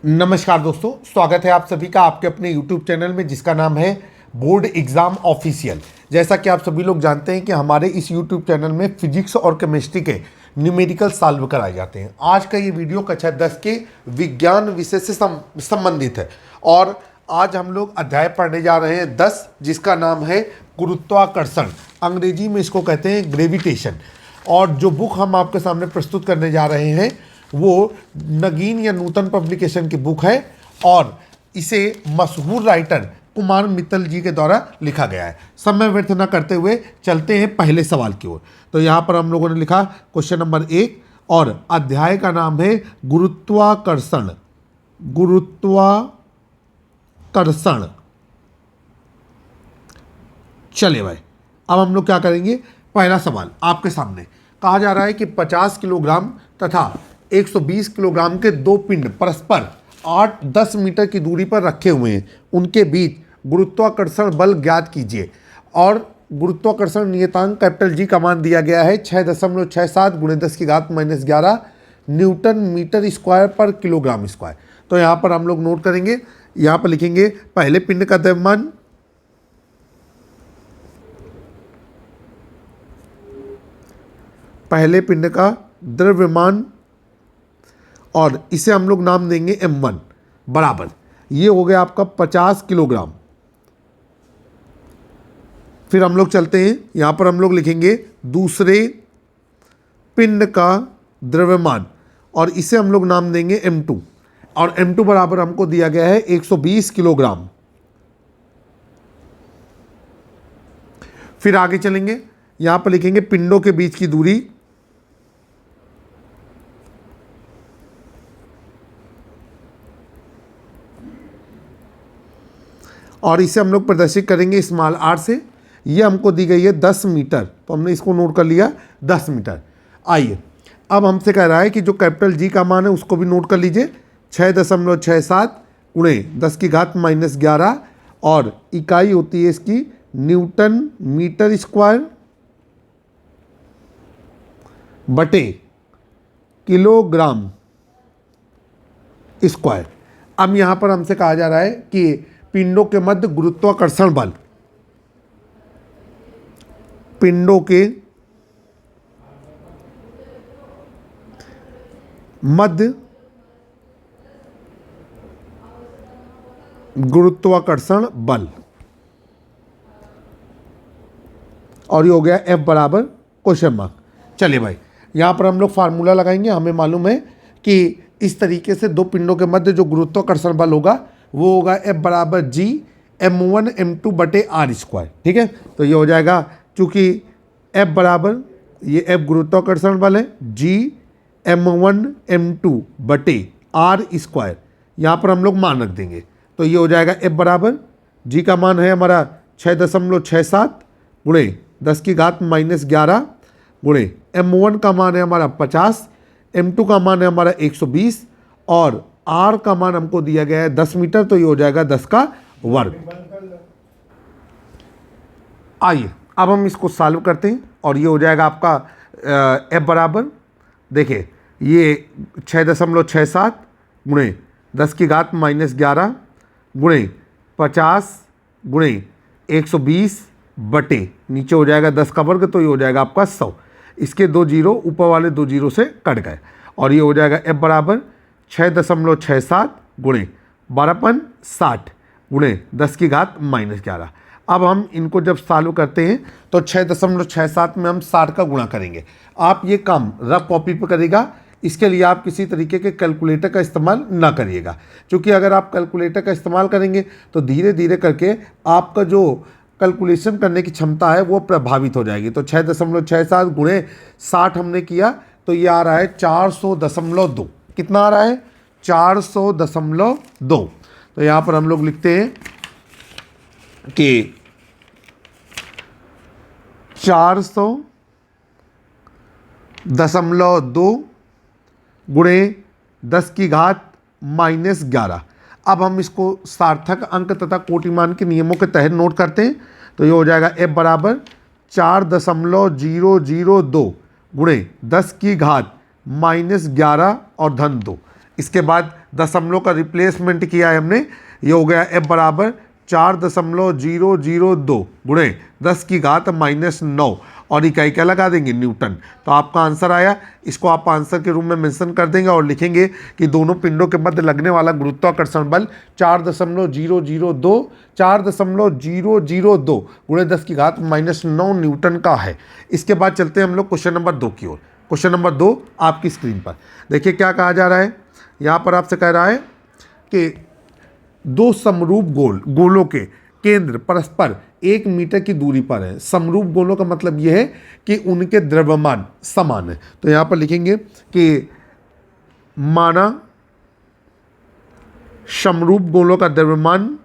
नमस्कार दोस्तों, स्वागत है आप सभी का आपके अपने YouTube चैनल में जिसका नाम है बोर्ड एग्ज़ाम ऑफिशियल। जैसा कि आप सभी लोग जानते हैं कि हमारे इस YouTube चैनल में फिजिक्स और केमिस्ट्री के न्यूमेरिकल सॉल्व कराए जाते हैं। आज का ये वीडियो कक्षा 10 के विज्ञान विषय से संबंधित है और आज हम लोग अध्याय पढ़ने जा रहे हैं 10, जिसका नाम है गुरुत्वाकर्षण। अंग्रेजी में इसको कहते हैं ग्रेविटेशन। और जो बुक हम आपके सामने प्रस्तुत करने जा रहे हैं वो नगीन या नूतन पब्लिकेशन की बुक है और इसे मशहूर राइटर कुमार मित्तल जी के द्वारा लिखा गया है। समय व्यर्थ न करते हुए चलते हैं पहले सवाल की ओर। तो यहाँ पर हम लोगों ने लिखा क्वेश्चन नंबर 1 और अध्याय का नाम है गुरुत्वाकर्षण। गुरुत्वाकर्षण। चले भाई, अब हम लोग क्या करेंगे। पहला सवाल आपके सामने कहा जा रहा है कि 50 किलोग्राम तथा 120 किलोग्राम के दो पिंड परस्पर 8-10 मीटर की दूरी पर रखे हुए हैं, उनके बीच गुरुत्वाकर्षण बल ज्ञात कीजिए। और गुरुत्वाकर्षण नियतांक कैपिटल जी का मान दिया गया है 6.67 × 10⁻⁻11 न्यूटन मीटर स्क्वायर पर किलोग्राम स्क्वायर। तो यहाँ पर हम लोग नोट करेंगे, यहाँ पर लिखेंगे पहले पिंड का द्रव्यमान, पहले पिंड का द्रव्यमान और इसे हम लोग नाम देंगे m1 बराबर, ये हो गया आपका 50 किलोग्राम। फिर हम लोग चलते हैं, यहाँ पर हम लोग लिखेंगे दूसरे पिंड का द्रव्यमान और इसे हम लोग नाम देंगे m2 और m2 बराबर हमको दिया गया है 120 किलोग्राम। फिर आगे चलेंगे, यहाँ पर लिखेंगे पिंडों के बीच की दूरी, और इसे हम लोग प्रदर्शित करेंगे स्मॉल r से। ये हमको दी गई है 10 मीटर, तो हमने इसको नोट कर लिया 10 मीटर। आइए, अब हमसे कह रहा है कि जो कैपिटल जी का मान है उसको भी नोट कर लीजिए, 6.67 × 10⁻⁻11 और इकाई होती है इसकी न्यूटन मीटर स्क्वायर बटे किलोग्राम स्क्वायर। अब यहाँ पर हमसे कहा जा रहा है कि पिंडों के मध्य गुरुत्वाकर्षण बल, पिंडों के मध्य गुरुत्वाकर्षण बल, और ये हो गया F बराबर क्वेश्चन मार्क। चलिए भाई, यहाँ पर हम लोग फार्मूला लगाएंगे। हमें मालूम है कि इस तरीके से दो पिंडों के मध्य जो गुरुत्वाकर्षण बल होगा वो होगा F बराबर G m1 m2 बटे r स्क्वायर। ठीक है, तो ये हो जाएगा, चूँकि F बराबर ये F गुरुत्वाकर्षण बल है, G m1 m2 बटे r स्क्वायर, यहाँ पर हम लोग मान रख देंगे। तो ये हो जाएगा F बराबर G का मान है हमारा 6.67 × 10⁻⁻11 × m1 का मान है हमारा 50, m2 का मान है हमारा 120 और r का मान हमको दिया गया है 10 मीटर, तो ये हो जाएगा 10 का वर्ग। आइए अब हम इसको सॉल्व करते हैं और ये हो जाएगा आपका F बराबर, देखिए ये 6.67 × 10⁻⁻11 × 50 × 120 बटे नीचे हो जाएगा 10 का वर्ग, तो ये हो जाएगा आपका 100। इसके दो जीरो ऊपर वाले दो जीरो से कट गए और ये हो जाएगा F बराबर 6.67 × 12×60 × 10⁻⁻11। अब हम इनको जब सॉल्व करते हैं तो 6.67 में हम 60 का गुणा करेंगे। आप ये काम रफ कॉपी पर करिएगा, इसके लिए आप किसी तरीके के कैलकुलेटर का इस्तेमाल ना करिएगा, क्योंकि अगर आप कैलकुलेटर का इस्तेमाल करेंगे तो धीरे धीरे करके आपका जो कैलकुलेशन करने की क्षमता है वो प्रभावित हो जाएगी। तो 6.67 × 60 हमने किया तो ये आ रहा है 400.2। कितना आ रहा है? 400.2। तो यहाँ पर हम लोग लिखते हैं कि 400.2 × 10⁻⁻11। अब हम इसको सार्थक अंक तथा कोटिमान के नियमों के तहत नोट करते हैं। तो ये हो जाएगा F बराबर 4.002 × 10⁻⁻11 और धन 2। इसके बाद दशमलव का रिप्लेसमेंट किया है हमने, ये हो गया f बराबर 4.002 गुणे 10 की घात -9 और इकाई क्या लगा देंगे, न्यूटन। तो आपका आंसर आया। इसको आप आंसर के रूप में मेंशन कर देंगे और लिखेंगे कि दोनों पिंडों के मध्य लगने वाला गुरुत्वाकर्षण बल 4.002 गुणे 10 की घात -9 न्यूटन का है। इसके बाद चलते हैं हम लोग क्वेश्चन नंबर 2 की ओर। क्वेश्चन नंबर 2 आपकी स्क्रीन पर देखिए क्या कहा जा रहा है। यहाँ पर आपसे कह रहा है कि दो समरूप गोलों के केंद्र परस्पर 1 मीटर की दूरी पर है। समरूप गोलों का मतलब यह है कि उनके द्रव्यमान समान है। तो यहाँ पर लिखेंगे कि माना समरूप गोलों का द्रव्यमान,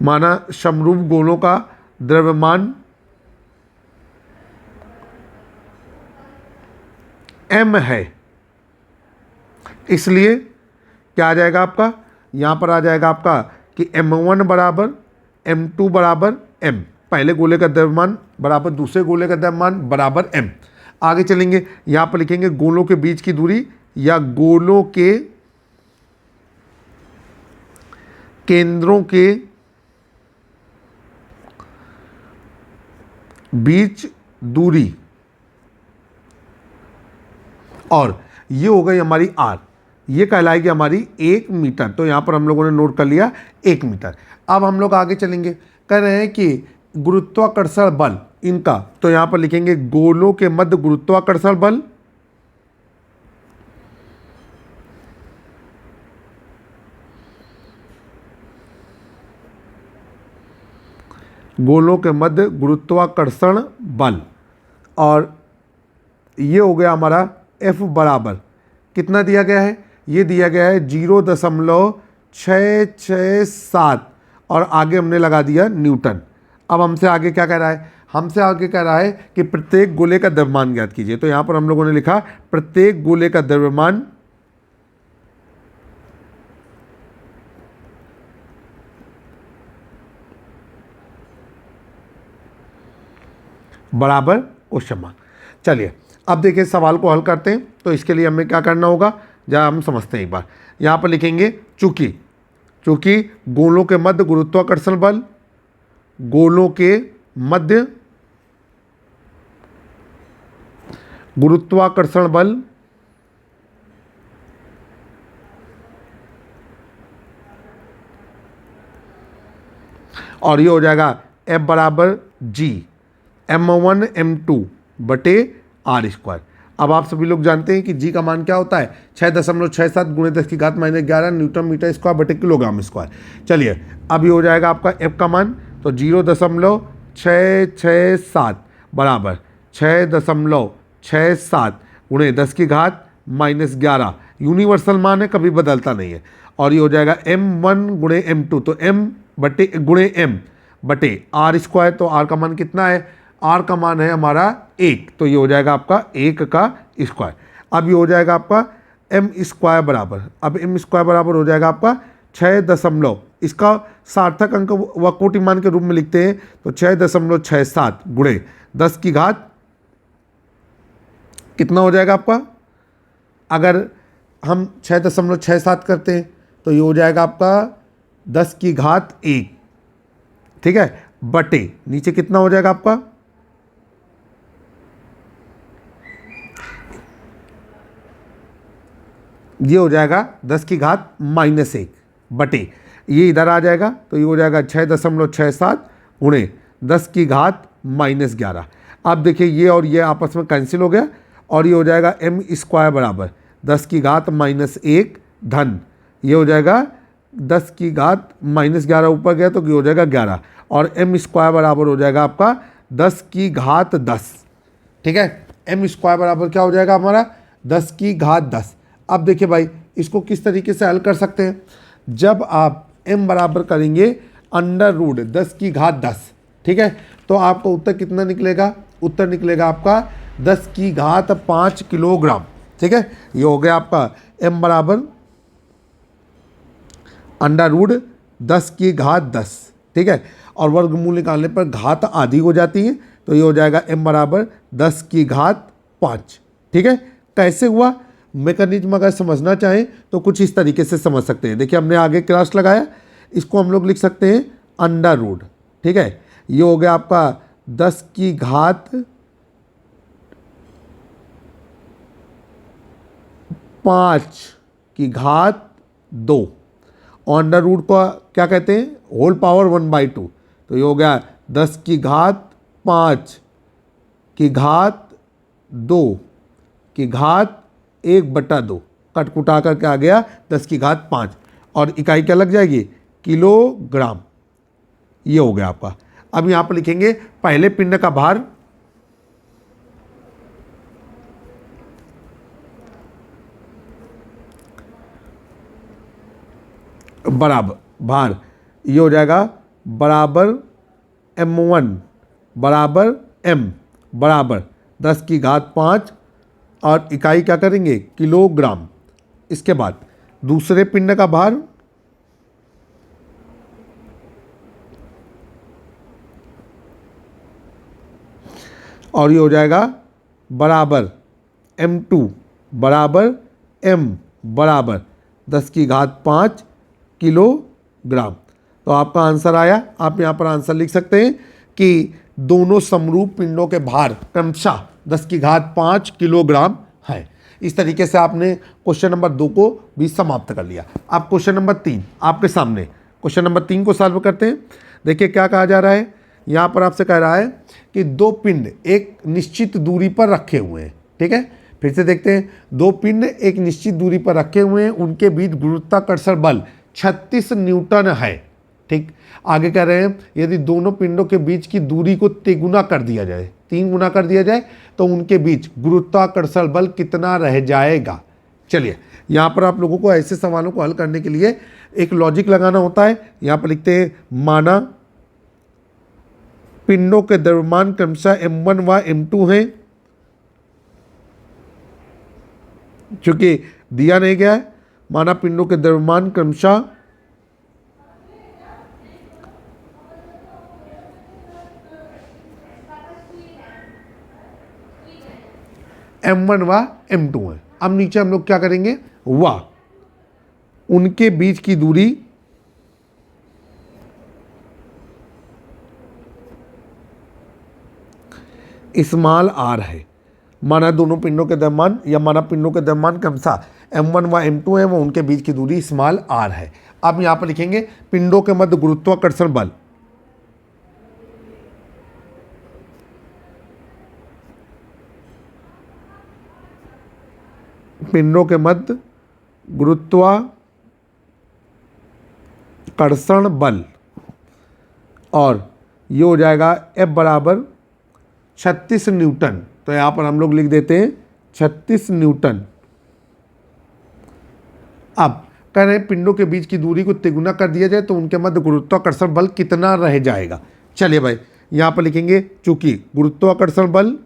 माना समरूप गोलों का द्रव्यमान m है, इसलिए क्या आ जाएगा आपका, यहाँ पर आ जाएगा आपका कि m1 बराबर m2 बराबर m, पहले गोले का द्रव्यमान बराबर दूसरे गोले का द्रव्यमान बराबर m। आगे चलेंगे, यहाँ पर लिखेंगे गोलों के बीच की दूरी या गोलों के केंद्रों के बीच दूरी, और ये हो गई हमारी r, ये कहलाएगी हमारी 1 मीटर। तो यहाँ पर हम लोगों ने नोट कर लिया 1 मीटर। अब हम लोग आगे चलेंगे, कह रहे हैं कि गुरुत्वाकर्षण बल इनका, तो यहाँ पर लिखेंगे गोलों के मध्य गुरुत्वाकर्षण बल, गोलों के मध्य गुरुत्वाकर्षण बल, और ये हो गया हमारा F बराबर कितना दिया गया है, ये दिया गया है 0.667 और आगे हमने लगा दिया न्यूटन। अब हमसे आगे क्या कह रहा है, हमसे आगे कह रहा है कि प्रत्येक गोले का द्रव्यमान ज्ञात कीजिए। तो यहाँ पर हम लोगों ने लिखा प्रत्येक गोले का द्रव्यमान बराबर क्वेश्चन मार्क। चलिए अब देखिए सवाल को हल करते हैं। तो इसके लिए हमें क्या करना होगा, जरा हम समझते हैं एक बार। यहाँ पर लिखेंगे चूंकि गोलों के मध्य गुरुत्वाकर्षण बल, गोलों के मध्य गुरुत्वाकर्षण बल और ये हो जाएगा F बराबर G m1 m2 बटे r²। अब आप सभी लोग जानते हैं कि G का मान क्या होता है, 6.67 गुणे 10 की घात -11 न्यूटन मीटर स्क्वायर बटे किलोग्राम स्क्वायर। चलिए अब ये हो जाएगा आपका F का मान, तो 0.667 बराबर 6.67 गुणे 10 की घात -11, यूनिवर्सल मान है, कभी बदलता नहीं है। और ये हो जाएगा m1 गुणे m2, तो m बटे गुणे m बटे r²। तो r का मान कितना है, r का मान है हमारा 1, तो ये हो जाएगा आपका 1 का स्क्वायर। अब ये हो जाएगा आपका m² बराबर, अब m² बराबर हो जाएगा आपका 6 इसका सार्थक अंक व कोटि मान के रूप में लिखते हैं, तो 6.67 गुणे 10 की घात कितना हो जाएगा आपका, अगर हम 6.67 करते हैं तो ये हो जाएगा आपका 10 की घात 1, ठीक है, बटे नीचे कितना हो जाएगा आपका, ये हो जाएगा 10 की घात -1 बटे, ये इधर आ जाएगा, तो ये हो जाएगा 6.67 गुणे 10 की घात -11। अब देखिए ये और ये आपस में कैंसिल हो गया, और ये हो जाएगा m² बराबर 10 की घात -1 धन, ये हो जाएगा 10 की घात -11 ऊपर गया तो ये हो जाएगा 11, और m² बराबर हो जाएगा आपका 10 की घात 10, ठीक है। m² बराबर क्या हो जाएगा हमारा 10 की घात 10। अब देखिए भाई इसको किस तरीके से हल कर सकते हैं, जब आप m बराबर करेंगे √ 10 की घात 10, ठीक है, तो आपका उत्तर कितना निकलेगा, उत्तर निकलेगा आपका 10 की घात 5 किलोग्राम, ठीक है। ये हो गया आपका m बराबर √ 10 की घात 10, ठीक है, और वर्गमूल निकालने पर घात आधी हो जाती है, तो ये हो जाएगा m बराबर 10 की घात 5, ठीक है, कैसे हुआ मैकेनिज्म अगर समझना चाहें तो कुछ इस तरीके से समझ सकते हैं। देखिए हमने आगे क्रॉस लगाया, इसको हम लोग लिख सकते हैं अंडर रूट। ठीक है, ये हो गया आपका 10 की घात 5 की घात 2, अंडर रूट को क्या कहते हैं, होल पावर 1/2। तो ये हो गया 10 की घात 5 की घात 2 की घात 1/2, कटकुटा करके आ गया 10 की घात 5, और इकाई क्या लग जाएगी, किलोग्राम। ये हो गया आपका। अब यहाँ पर लिखेंगे पहले पिंड का भार बराबर भार, ये हो जाएगा बराबर m1 बराबर m बराबर 10 की घात 5, और इकाई क्या करेंगे, किलोग्राम। इसके बाद दूसरे पिंड का भार और ये हो जाएगा बराबर m2 बराबर m बराबर 10 की घात 5 किलोग्राम। तो आपका आंसर आया। आप यहाँ पर आंसर लिख सकते हैं कि दोनों समरूप पिंडों के भार क्रमशः 10 की घात 5 किलोग्राम है। इस तरीके से आपने क्वेश्चन नंबर 2 को भी समाप्त कर लिया। अब क्वेश्चन नंबर 3 आपके सामने, क्वेश्चन नंबर 3 को सॉल्व करते हैं। देखिए क्या कहा जा रहा है, यहाँ पर आपसे कह रहा है कि दो पिंड एक निश्चित दूरी पर रखे हुए हैं। ठीक है, फिर से देखते हैं, दो पिंड एक निश्चित दूरी पर रखे हुए हैं, उनके बीच गुरुत्वाकर्षण बल 36 न्यूटन है। ठीक, आगे कह रहे हैं यदि दोनों पिंडों के बीच की दूरी को तिगुना कर दिया जाए, 3 गुना कर दिया जाए, तो उनके बीच गुरुत्वाकर्षण बल कितना रह जाएगा। चलिए यहाँ पर आप लोगों को ऐसे सवालों को हल करने के लिए एक लॉजिक लगाना होता है। यहाँ पर लिखते हैं, माना पिंडों के द्रव्यमान क्रमशः m1 व m2 हैं। चूंकि दिया नहीं गया है, माना पिंडों के द्रव्यमान क्रमशः m1 व m2 है। अब नीचे हम लोग क्या करेंगे, व उनके बीच की दूरी स्मॉल r है। माना दोनों पिंडों के द्रव्यमान या माना पिंडों के द्रव्यमान क्रमशः m1 व m2 है, वो उनके बीच की दूरी स्मॉल r है। अब यहाँ पर लिखेंगे पिंडों के मध्य गुरुत्वाकर्षण बल, पिंडों के मध्य गुरुत्वाकर्षण बल, और ये हो जाएगा F बराबर 36 न्यूटन। तो यहाँ पर हम लोग लिख देते हैं 36 न्यूटन। अब कह रहे हैं पिंडों के बीच की दूरी को तिगुना कर दिया जाए तो उनके मध्य गुरुत्वाकर्षण बल कितना रह जाएगा। चलिए भाई यहाँ पर लिखेंगे, चूंकि गुरुत्वाकर्षण बल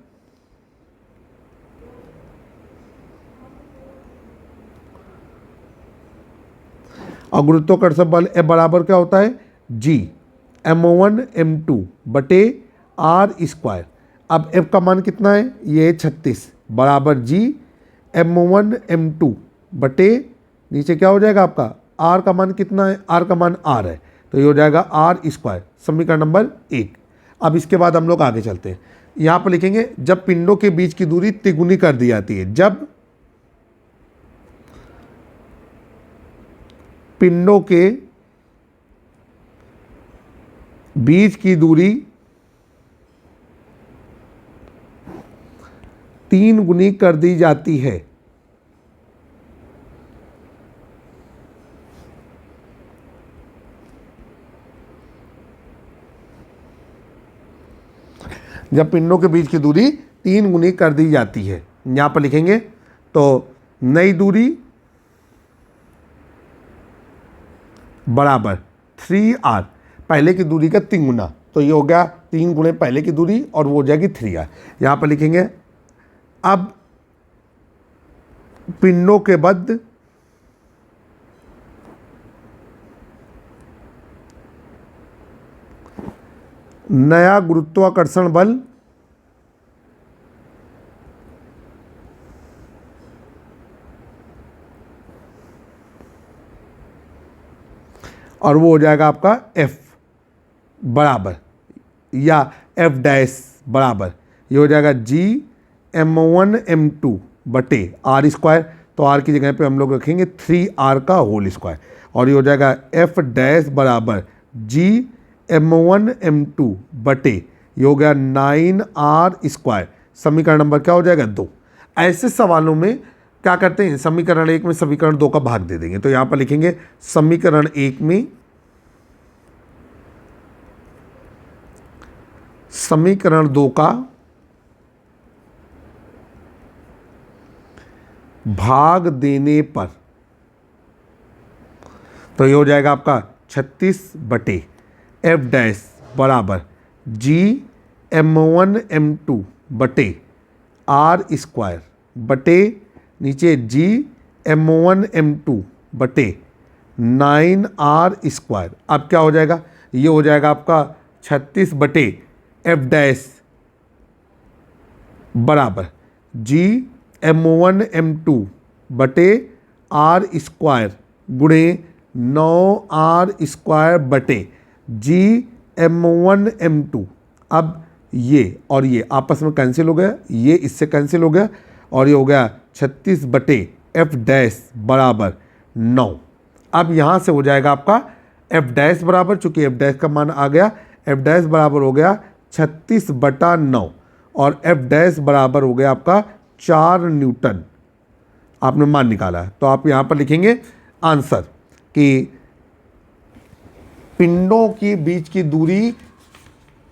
और गुरुत्वाकर्षण बल F बराबर क्या होता है, G m1 m2 बटे r²। अब F का मान कितना है, ये 36 बराबर G m1 m2 बटे नीचे क्या हो जाएगा आपका, R का मान कितना है, R का मान R है, तो ये हो जाएगा r²। समीकरण नंबर 1। अब इसके बाद हम लोग आगे चलते हैं। यहाँ पर लिखेंगे जब पिंडों के बीच की दूरी तिगुनी कर दी जाती है, जब पिंडों के बीच की दूरी 3 गुनी कर दी जाती है, जब पिंडों के बीच की दूरी 3 गुनी कर दी जाती है, यहाँ पर लिखेंगे तो नई दूरी बराबर 3r, पहले की दूरी का 3 गुना, तो ये हो गया 3 गुणे पहले की दूरी और वो हो जाएगी 3r। यहाँ पर लिखेंगे अब पिंडों के मध्य नया गुरुत्वाकर्षण बल और वो हो जाएगा आपका F बराबर या F डैश बराबर, ये हो जाएगा G m1m2 बटे आर स्क्वायर, तो आर की जगह पे हम लोग रखेंगे 3r का होल स्क्वायर, और ये हो जाएगा F डैश बराबर Gm1m2 बटे ये हो गया 9r स्क्वायर। समीकरण नंबर क्या हो जाएगा 2। ऐसे सवालों में क्या करते हैं, समीकरण 1 में समीकरण 2 का भाग दे देंगे। तो यहाँ पर लिखेंगे समीकरण 1 में समीकरण 2 का भाग देने पर, तो ये हो जाएगा आपका 36 बटे F डैश बराबर Gm1m2 बटे आर स्क्वायर बटे नीचे Gm1m2 बटे 9r स्क्वायर। अब क्या हो जाएगा, ये हो जाएगा आपका 36 बटे F डैश बराबर Gm1m2 बटे आर स्क्वायर गुणे 9r स्क्वायर बटे Gm1m2। अब ये और ये आपस में कैंसिल हो गया, ये इससे कैंसिल हो गया, और ये हो गया 36 बटे F डैश बराबर 9। अब यहाँ से हो जाएगा आपका F डैश बराबर, चूँकि F डैश का मान आ गया, F डैश बराबर हो गया 36 बटा 9 और F डैश बराबर हो गया आपका 4 न्यूटन। आपने मान निकाला है, तो आप यहाँ पर लिखेंगे आंसर कि पिंडों के बीच की दूरी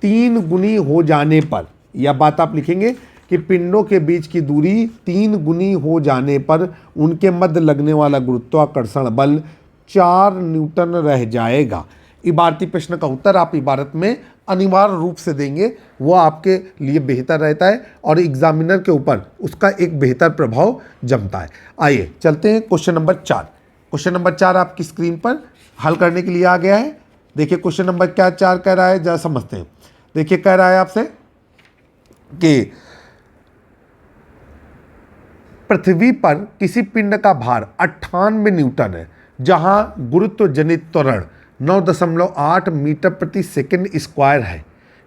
3 गुनी हो जाने पर, यह बात आप लिखेंगे कि पिंडों के बीच की दूरी 3 गुनी हो जाने पर उनके मध्य लगने वाला गुरुत्वाकर्षण बल 4 न्यूटन रह जाएगा। इबारती प्रश्न का उत्तर आप इबारत में अनिवार्य रूप से देंगे, वो आपके लिए बेहतर रहता है और एग्जामिनर के ऊपर उसका एक बेहतर प्रभाव जमता है। आइए चलते हैं क्वेश्चन नंबर 4। क्वेश्चन नंबर 4 आपकी स्क्रीन पर हल करने के लिए आ गया है। देखिए क्वेश्चन नंबर क्या 4 कह रहा है, जरा समझते हैं। देखिए कह रहा है आपसे कि पृथ्वी पर किसी पिंड का भार 98 न्यूटन है, जहां गुरुत्व जनित त्वरण 9.8 मीटर प्रति सेकंड स्क्वायर है।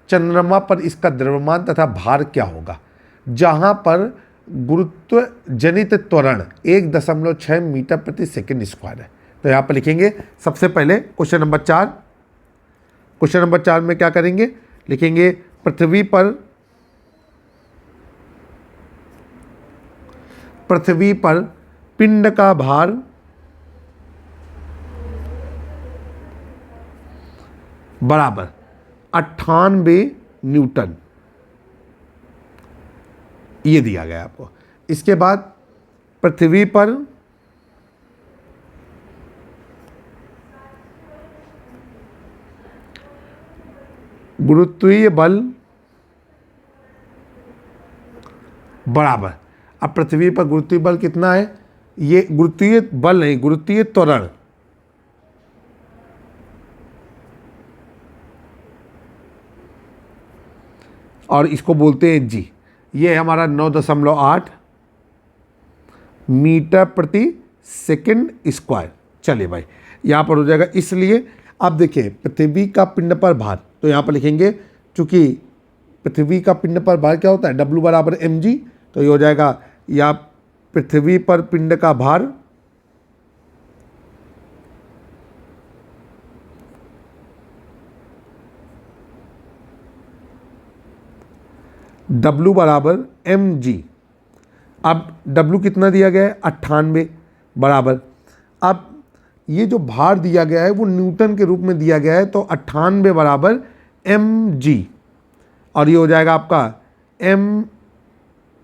चंद्रमा पर इसका द्रव्यमान तथा भार क्या होगा। जहां पर गुरुत्व जनित त्वरण 1.6 मीटर प्रति सेकंड स्क्वायर है। तो यहाँ पर लिखेंगे सबसे पहले क्वेश्चन नंबर 4। क्वेश्चन नंबर 4 में क्या करेंगे, लिखेंगे पृथ्वी पर पिंड का भार बराबर 98 न्यूटन, ये दिया गया आपको। इसके बाद पृथ्वी पर गुरुत्वीय बल बराबर, अब पृथ्वी पर गुरुत्वीय बल कितना है, ये गुरुत्वीय बल नहीं, गुरुत्वीय त्वरण, और इसको बोलते हैं जी। ये है हमारा 9.8 मीटर प्रति सेकंड स्क्वायर। चलिए भाई यहाँ पर हो जाएगा, इसलिए अब देखिए पृथ्वी का पिंड पर भार, तो यहाँ पर लिखेंगे चूंकि पृथ्वी का पिंड पर भार क्या होता है, W बराबर mg, तो ये हो जाएगा या पृथ्वी पर पिंड का भार W बराबर mg। अब W कितना दिया गया है 98 बराबर, अब ये जो भार दिया गया है वो न्यूटन के रूप में दिया गया है, तो 98 बराबर mg, और ये हो जाएगा आपका m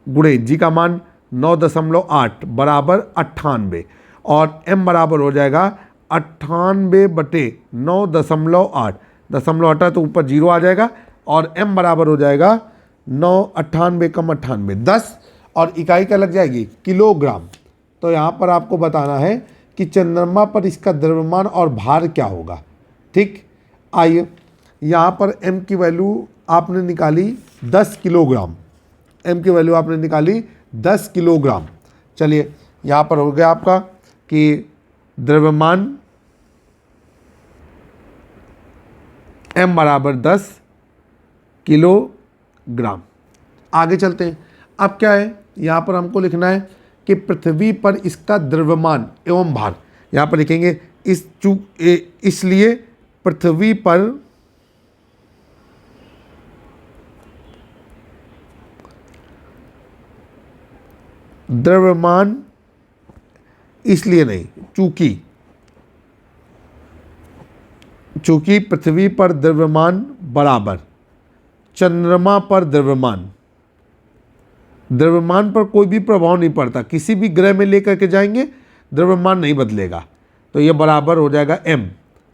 गुणे g का मान 9.8 बराबर 98, और m बराबर हो जाएगा 98 बटे 9.8, दशमलव हटा तो ऊपर 0 आ जाएगा, और m बराबर हो जाएगा 98 कम 98 10, और इकाई क्या लग जाएगी किलोग्राम। तो यहाँ पर आपको बताना है कि चंद्रमा पर इसका द्रव्यमान और भार क्या होगा। ठीक, आइए यहाँ पर m की वैल्यू आपने निकाली 10 किलोग्राम, m की वैल्यू आपने निकाली 10 किलोग्राम। चलिए यहाँ पर हो गया आपका कि द्रव्यमान m बराबर 10 किलोग्राम। आगे चलते हैं। अब क्या है, यहाँ पर हमको लिखना है कि पृथ्वी पर इसका द्रव्यमान एवं भार, यहाँ पर लिखेंगे इसलिए पृथ्वी पर द्रव्यमान, इसलिए नहीं, चूंकि पृथ्वी पर द्रव्यमान बराबर चंद्रमा पर द्रव्यमान पर कोई भी प्रभाव नहीं पड़ता, किसी भी ग्रह में लेकर के जाएंगे द्रव्यमान नहीं बदलेगा, तो ये बराबर हो जाएगा m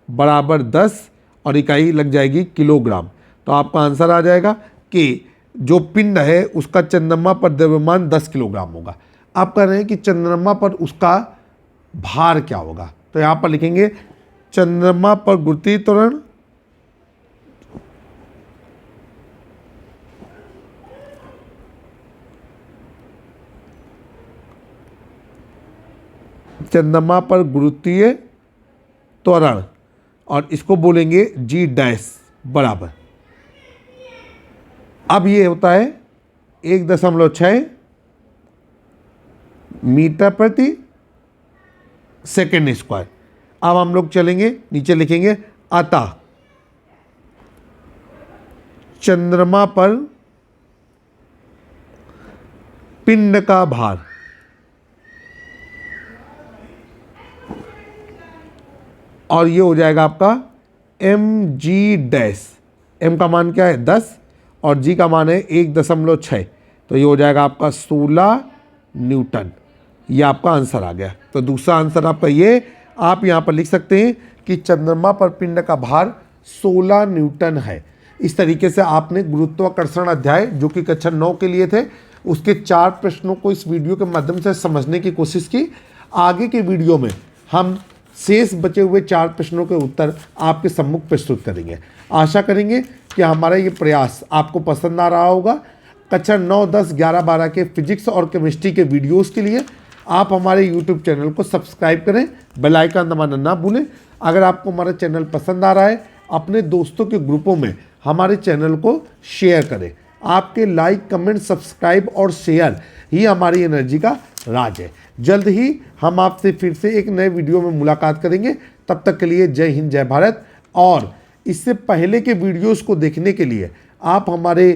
बराबर 10 और इकाई लग जाएगी किलोग्राम। तो आपका आंसर आ जाएगा कि जो पिंड है उसका चंद्रमा पर द्रव्यमान 10 किलोग्राम होगा। आप कह रहे हैं कि चंद्रमा पर उसका भार क्या होगा, तो यहाँ पर लिखेंगे चंद्रमा पर गुरुत्वीय त्वरण चंद्रमा पर गुरुत्वीय त्वरण और इसको बोलेंगे G डैश बराबर, अब ये होता है 1.6 मीटर प्रति सेकेंड स्क्वायर। अब हम लोग चलेंगे नीचे, लिखेंगे अतः चंद्रमा पर पिंड का भार और ये हो जाएगा आपका mg डैश। m का मान क्या है 10 और g का मान है 1.6, तो ये हो जाएगा आपका 16 न्यूटन। ये आपका आंसर आ गया। तो दूसरा आंसर आपका ये, आप यहाँ पर लिख सकते हैं कि चंद्रमा पर पिंड का भार 16 न्यूटन है। इस तरीके से आपने गुरुत्वाकर्षण अध्याय जो कि कक्षा 9 के लिए थे उसके 4 प्रश्नों को इस वीडियो के माध्यम से समझने की कोशिश की। आगे के वीडियो में हम शेष बचे हुए 4 प्रश्नों के उत्तर आपके सम्मुख प्रस्तुत करेंगे। आशा करेंगे कि हमारा ये प्रयास आपको पसंद आ रहा होगा। कक्षा 9, 10, 11, 12 के फिजिक्स और केमिस्ट्री के वीडियोस के लिए आप हमारे YouTube चैनल को सब्सक्राइब करें, बेल आइकन दबाना ना भूलें। अगर आपको हमारा चैनल पसंद आ रहा है, अपने दोस्तों के ग्रुपों में हमारे चैनल को शेयर करें। आपके लाइक, कमेंट, सब्सक्राइब और शेयर ही हमारी एनर्जी का राज है। जल्द ही हम आपसे फिर से एक नए वीडियो में मुलाकात करेंगे। तब तक के लिए जय हिंद, जय भारत। और इससे पहले के वीडियोस को देखने के लिए आप हमारे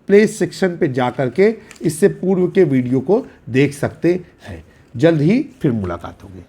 प्ले सेक्शन पे जा कर के इससे पूर्व के वीडियो को देख सकते हैं। जल्द ही फिर मुलाकात होगी।